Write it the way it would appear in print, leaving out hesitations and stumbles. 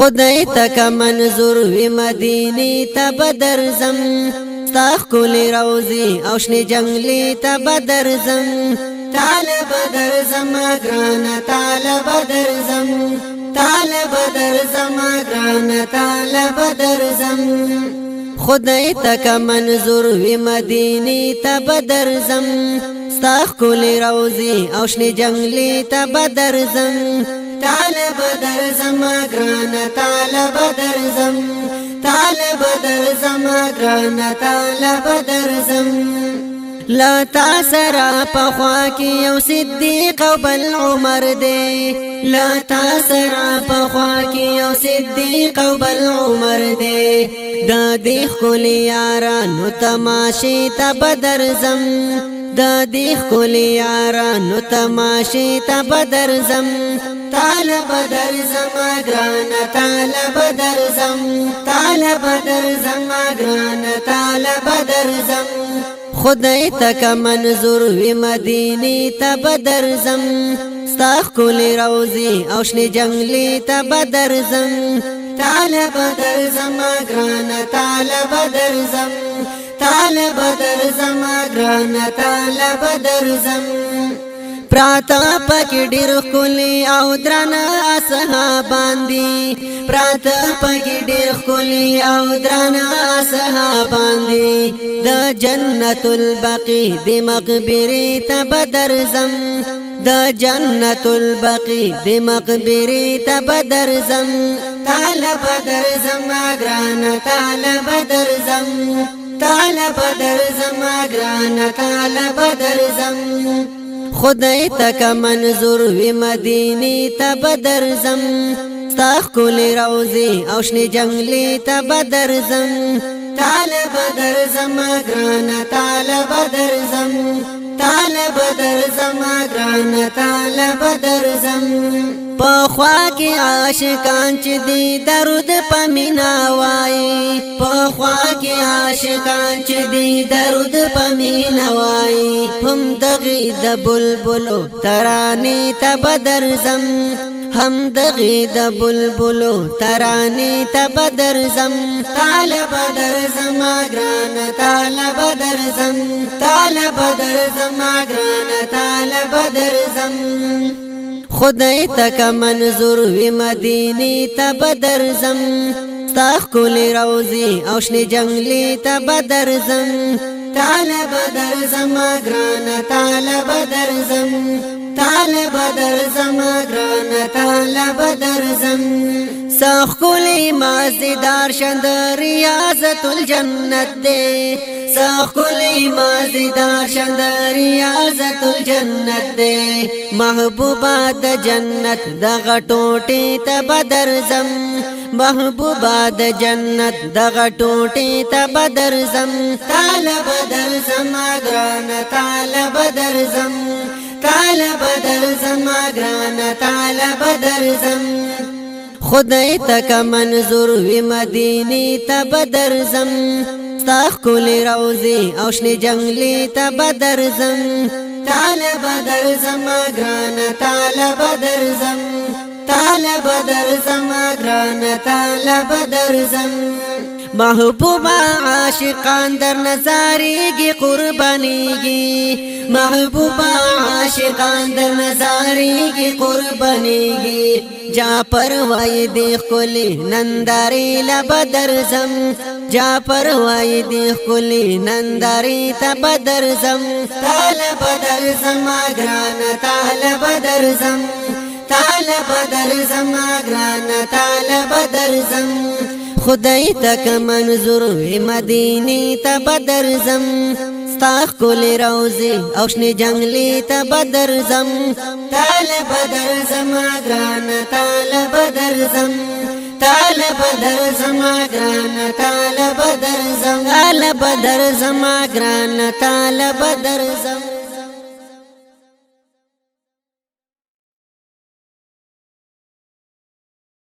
خدای تک منظور وی مدینی تا بدرزم ستاخ کولی روزی او شنی جنگلی تا بدرزم طالب درزم گران طالب درزم طالب درزم گران طالب درزم خدای تک منظور وی مدینی تا بدرزم ستاخ کولی روزی او شنی جنگلی تا بدرزم طالب درزم گران طالب درزم طالب درزم گران طالب درزم لا تاسرا پخوا کی یو صدیق او بل عمر دے لا تاسرا پخوا کی یو صدیق او بل عمر دے دا دیخ کلی یارانو تماشی تا بدرزم دا دیخ کلی یارانو تماشی تا بدرزم طالب درزم گران طالب درزم طالب درزم گران طالب درزم خدای تک منظور وی مدینی تا بدرزم ستاخ کولی روزی او شنی جنگلی تا بدرزم طالب درزم گران طالب درزم طالب درزم گران طالب درزم پراتا پکی ډیر کلی او درنا اصحابان دی پراتا پکی ډیر کلی او درنا اصحابان دی د جنت البقی د مقبره ته بدرزم د جنت البقی د مقبره ته بدرزم طالب درزم گران طالب درزم طالب درزم گران طالب درزم خدای تک منظور وی مدینی تا بدرزم ستاخ کولی روزی او شنی جنگلی تا بدرزم طالب درزم گران طالب درزم طالب درزم گران طالب درزم پخوا کی عاشقان چی دی درود پمینا وائی پخوا کی عاشقان چی دی درود پمینا وائی هم دغی د بلبلو ترانی تا بدرزم هم دغی د بلبلو ترانی تا بدرزم طالب درزم گران طالب درزم طالب درزم گران طالب درزم خدای تک منظور وی مدینی تا بدرزم ستاخ کولی روزی او شنی جنگلی تا بدرزم طالب درزم گران طالب درزم طالب درزم گران طالب درزم ساخ کولی مازیدار شند ریاضت الجنت دے ساخ کولی مازیدار شند ریاضت الجنت دے محبوبا د جنت د غټوټی ته بدرزم محبوبا د جنت د غټوټی ته بدرزم طالب درزم گران طالب درزم طالب درزم گران طالب درزم خدای تک منظور وی مدینی تا بدرزم ستاخ کولی روزی او شنی جنگلی تا بدرزم طالب درزم گران طالب درزم طالب درزم گران طالب درزم محبوبا عاشقان در نظاریگی قربانیگی محبوبا عاشقان در نظاریگی قربانیگی جا پروائی دیخ کلی ننداری لبدرزم جا پروائی دیخ کلی ننداری تبدرزم طالب درزم گران طالب درزم طالب درزم گران طالب درزم خدای تک منظور وی مدینی تا بدرزم ستاخ کولی روزی او شنی جنگلی تا بدرزم طالب درزم گران طالب درزم طالب درزم گران طالب درزم طالب درزم گران طالب درزم